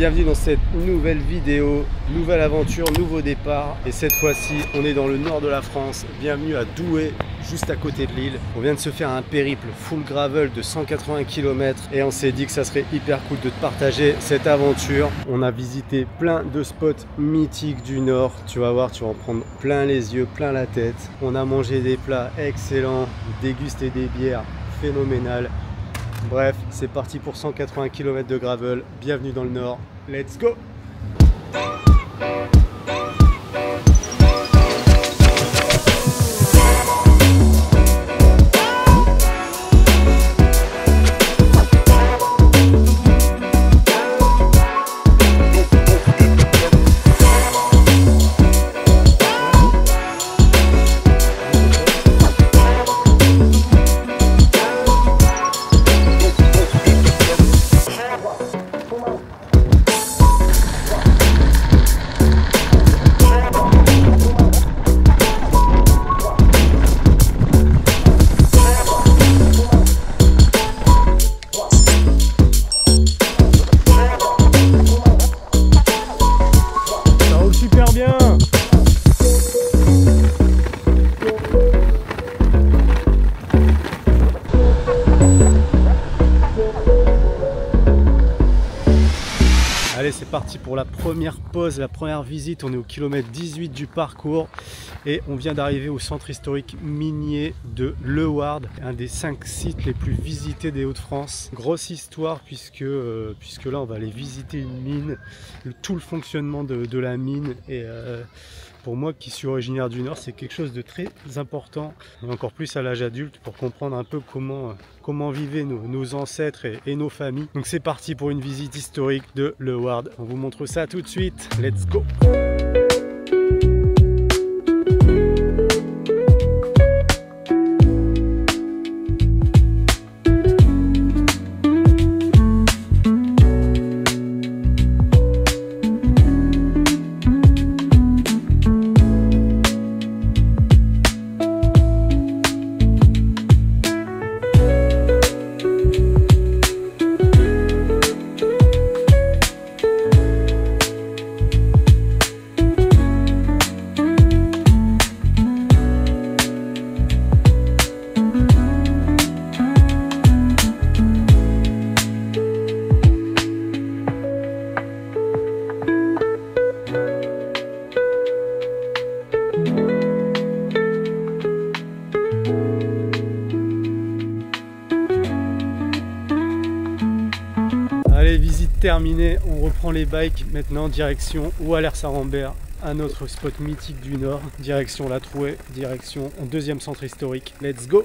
bienvenue dans cette nouvelle vidéo, nouvelle aventure, nouveau départ. Et cette fois-ci, on est dans le nord de la France. Bienvenue à Douai, juste à côté de Lille. On vient de se faire un périple full gravel de 180 km et on s'est dit que ça serait hyper cool de te partager cette aventure. On a visité plein de spots mythiques du nord. Tu vas voir, tu vas en prendre plein les yeux, plein la tête. On a mangé des plats excellents, dégusté des bières phénoménales. Bref, c'est parti pour 180 km de gravel. Bienvenue dans le nord. Let's go! Allez, c'est parti pour la première pause, la première visite. On est au kilomètre 18 du parcours et on vient d'arriver au centre historique minier de Le Ward, un des 5 sites les plus visités des Hauts-de-France. Grosse histoire puisque là on va aller visiter une mine, tout le fonctionnement de la mine et pour moi qui suis originaire du Nord, c'est quelque chose de très important, et encore plus à l'âge adulte, pour comprendre un peu comment vivaient nos ancêtres et nos familles. Donc c'est parti pour une visite historique de Le Ward. On vous montre ça tout de suite. Let's go! Allez, visite terminée, on reprend les bikes maintenant, direction Wallers-Arambert, un autre spot mythique du Nord, direction La Trouée, direction un deuxième centre historique. Let's go!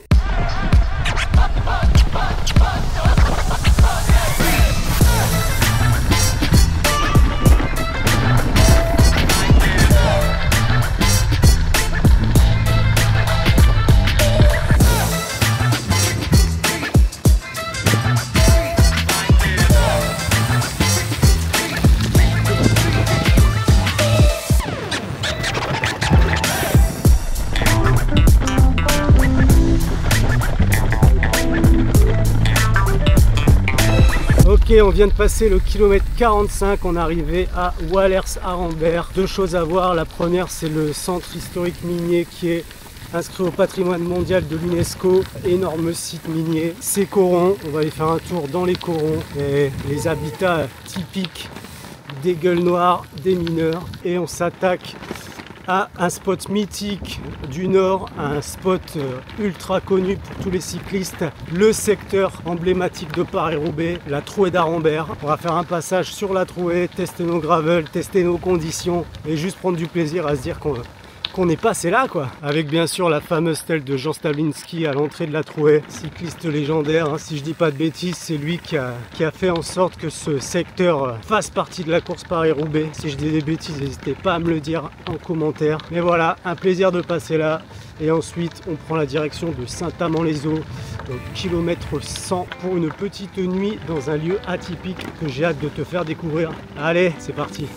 Ok, on vient de passer le kilomètre 45, on est arrivé à Wallers-Arambert. Deux choses à voir, la première c'est le centre historique minier qui est inscrit au patrimoine mondial de l'UNESCO, énorme site minier. Ces corons, on va aller faire un tour dans les corons et les habitats typiques des gueules noires, des mineurs. Et on s'attaque à un spot mythique du Nord, un spot ultra connu pour tous les cyclistes, le secteur emblématique de Paris-Roubaix, la Trouée d'Arambert. On va faire un passage sur la Trouée, tester nos gravels, tester nos conditions et juste prendre du plaisir à se dire qu'on est passé là quoi. Avec bien sûr la fameuse stèle de Jean Stawlinski à l'entrée de la Trouée, cycliste légendaire, hein, si je dis pas de bêtises, c'est lui qui a fait en sorte que ce secteur fasse partie de la course Paris-Roubaix. Si je dis des bêtises, n'hésitez pas à me le dire en commentaire. Mais voilà, un plaisir de passer là. Et ensuite, on prend la direction de Saint-Amand-les-Eaux, kilomètre 100, pour une petite nuit dans un lieu atypique que j'ai hâte de te faire découvrir. Allez, c'est parti!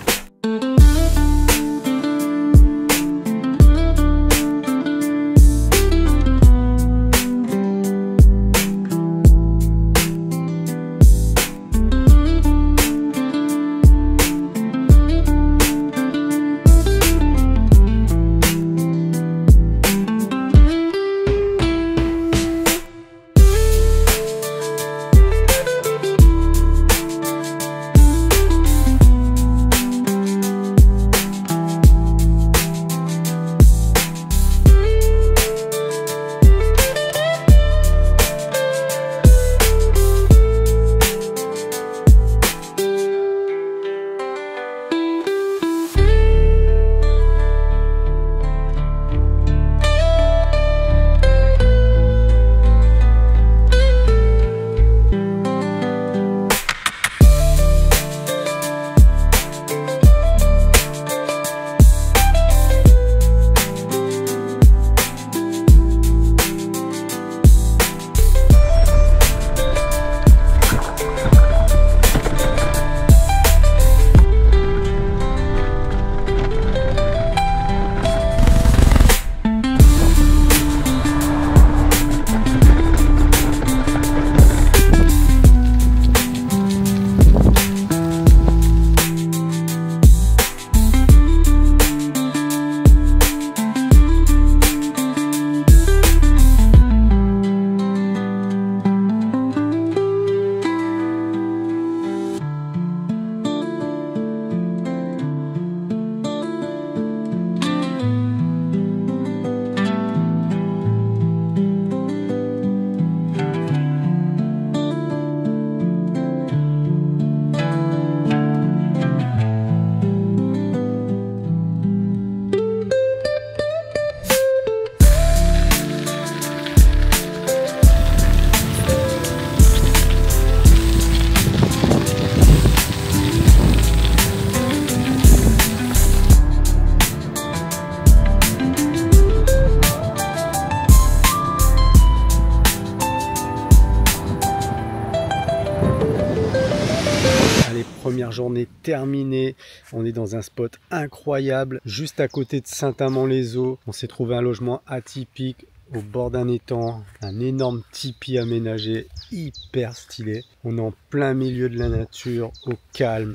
journée terminée. On est dans un spot incroyable, juste à côté de Saint-Amand-les-Eaux. On s'est trouvé un logement atypique au bord d'un étang, un énorme tipi aménagé, hyper stylé. On est en plein milieu de la nature, au calme.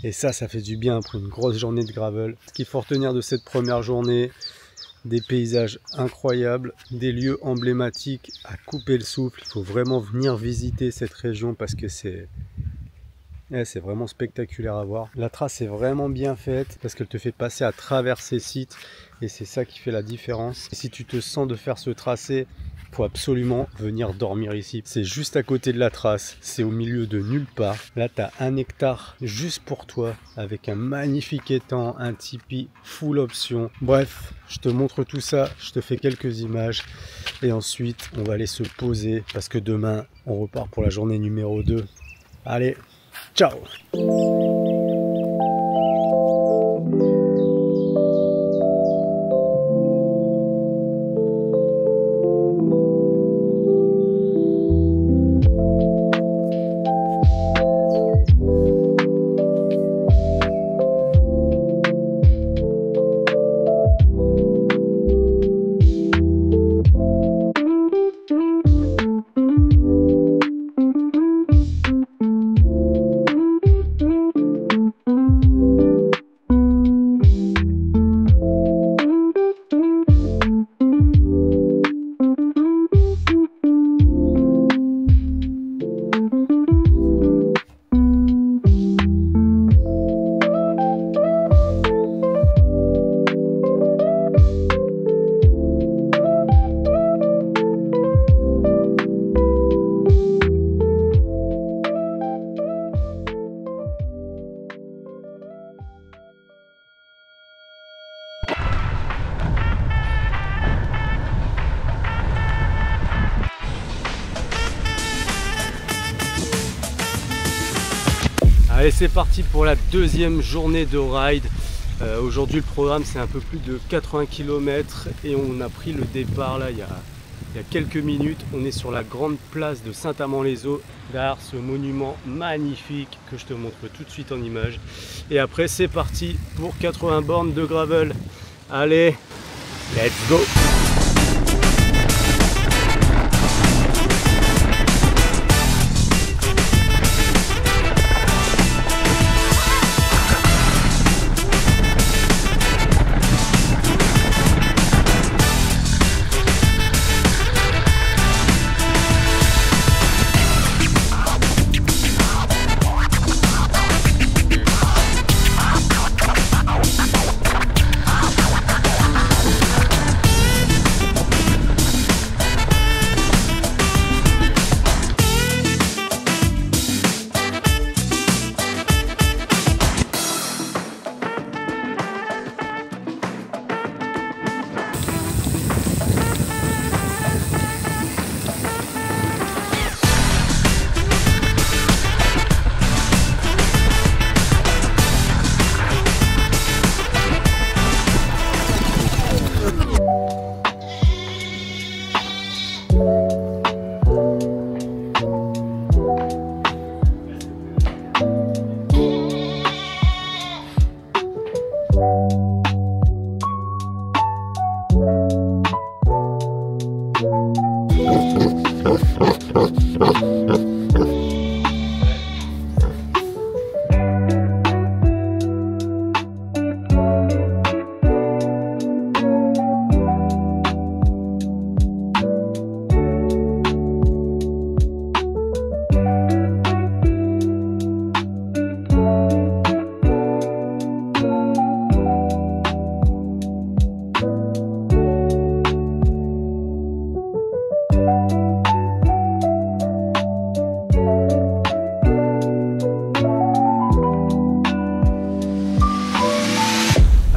Et ça fait du bien après une grosse journée de gravel. Ce qu'il faut retenir de cette première journée, des paysages incroyables, des lieux emblématiques à couper le souffle. Il faut vraiment venir visiter cette région parce que c'est vraiment spectaculaire à voir. La trace est vraiment bien faite parce qu'elle te fait passer à travers ces sites et c'est ça qui fait la différence. Et si tu te sens de faire ce tracé, il faut absolument venir dormir ici. C'est juste à côté de la trace, c'est au milieu de nulle part. Là, tu as 1 hectare juste pour toi, avec un magnifique étang, un tipi full option. Bref, je te montre tout ça, je te fais quelques images. Et ensuite, on va aller se poser, parce que demain, on repart pour la journée numéro 2. Allez, ciao! Allez, c'est parti pour la deuxième journée de ride. Aujourd'hui le programme c'est un peu plus de 80 km et on a pris le départ là il y a quelques minutes. On est sur la grande place de Saint-Amand-les-Eaux, derrière ce monument magnifique que je te montre tout de suite en image. Et après c'est parti pour 80 bornes de gravel. Allez, let's go!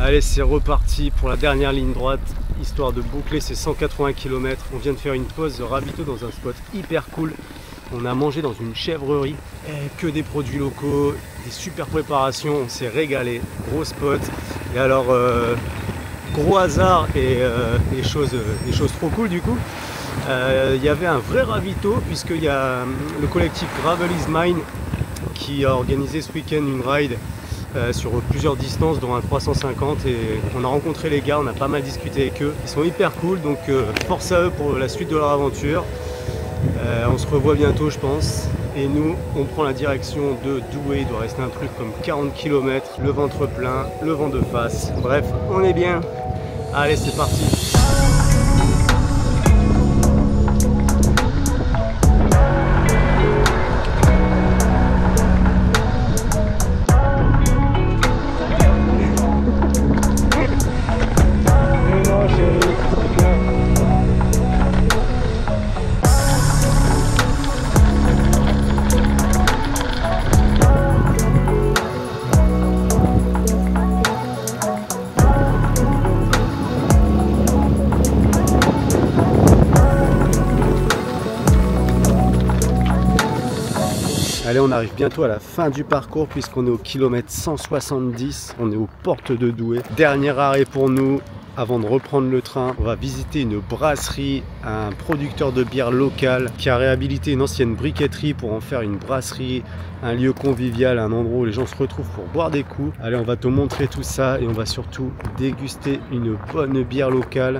Allez, c'est reparti pour la dernière ligne droite, histoire de boucler ces 180 km. On vient de faire une pause de ravito dans un spot hyper cool. On a mangé dans une chèvrerie, que des produits locaux, des super préparations, on s'est régalé, gros spot. Et alors, gros hasard et des choses trop cool du coup. Il y avait un vrai ravito puisqu'il y a le collectif Gravel is Mine qui a organisé ce week-end une ride sur plusieurs distances, dont un 350, et on a rencontré les gars, on a pas mal discuté avec eux. Ils sont hyper cool, donc force à eux pour la suite de leur aventure. On se revoit bientôt, je pense. Et nous, on prend la direction de Douai. Il doit rester un truc comme 40 km, le ventre plein, le vent de face. Bref, on est bien. Allez, c'est parti. Allez, on arrive bientôt à la fin du parcours puisqu'on est au kilomètre 170, on est aux portes de Douai. Dernier arrêt pour nous avant de reprendre le train. On va visiter une brasserie, un producteur de bière local qui a réhabilité une ancienne briqueterie pour en faire une brasserie, un lieu convivial, un endroit où les gens se retrouvent pour boire des coups. Allez, on va te montrer tout ça et on va surtout déguster une bonne bière locale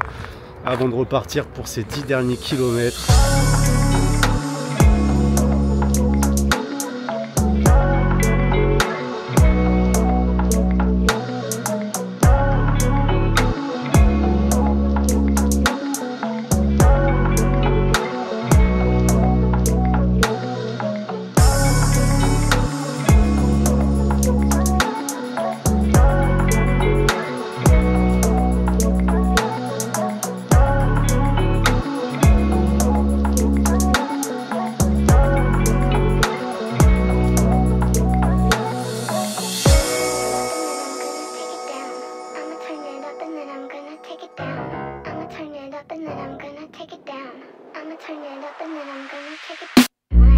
avant de repartir pour ces 10 derniers kilomètres.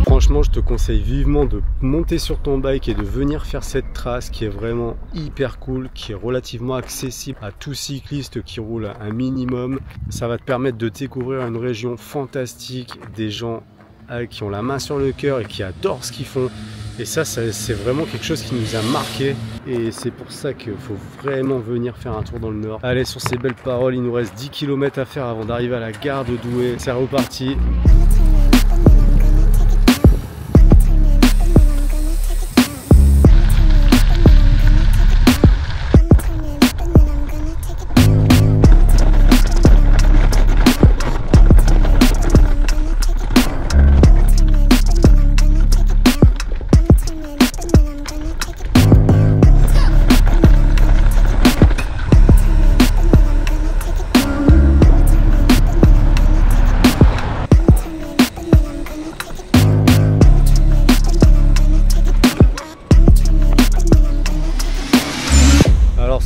Franchement, je te conseille vivement de monter sur ton bike et de venir faire cette trace qui est vraiment hyper cool, qui est relativement accessible à tout cycliste qui roule un minimum. Ça va te permettre de découvrir une région fantastique, des gens qui ont la main sur le cœur et qui adorent ce qu'ils font. Et ça c'est vraiment quelque chose qui nous a marqué et c'est pour ça qu'il faut vraiment venir faire un tour dans le Nord. Allez, sur ces belles paroles, il nous reste 10 km à faire avant d'arriver à la gare de Douai. C'est reparti.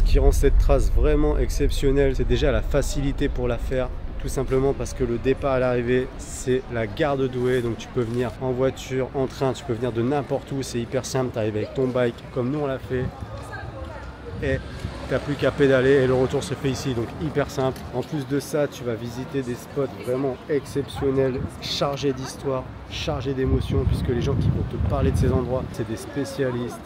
Qui rend cette trace vraiment exceptionnelle, c'est déjà la facilité pour la faire, tout simplement parce que le départ à l'arrivée c'est la gare de Douai, donc tu peux venir en voiture, en train, tu peux venir de n'importe où, c'est hyper simple, tu arrives avec ton bike comme nous on l'a fait et tu n'as plus qu'à pédaler et le retour se fait ici, donc hyper simple. En plus de ça, tu vas visiter des spots vraiment exceptionnels, chargés d'histoire, chargés d'émotions, puisque les gens qui vont te parler de ces endroits, c'est des spécialistes.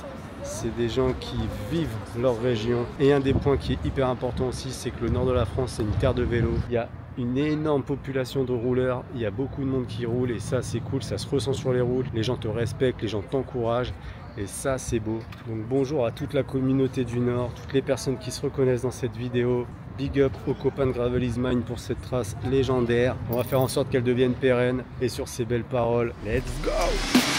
C'est des gens qui vivent leur région. Et un des points qui est hyper important aussi, c'est que le nord de la France, c'est une terre de vélo. Il y a une énorme population de rouleurs, il y a beaucoup de monde qui roule et ça c'est cool, ça se ressent sur les routes. Les gens te respectent, les gens t'encouragent et ça c'est beau. Donc bonjour à toute la communauté du Nord, toutes les personnes qui se reconnaissent dans cette vidéo. Big up aux copains de Gravel is Mine pour cette trace légendaire. On va faire en sorte qu'elle devienne pérenne. Et sur ces belles paroles, let's go!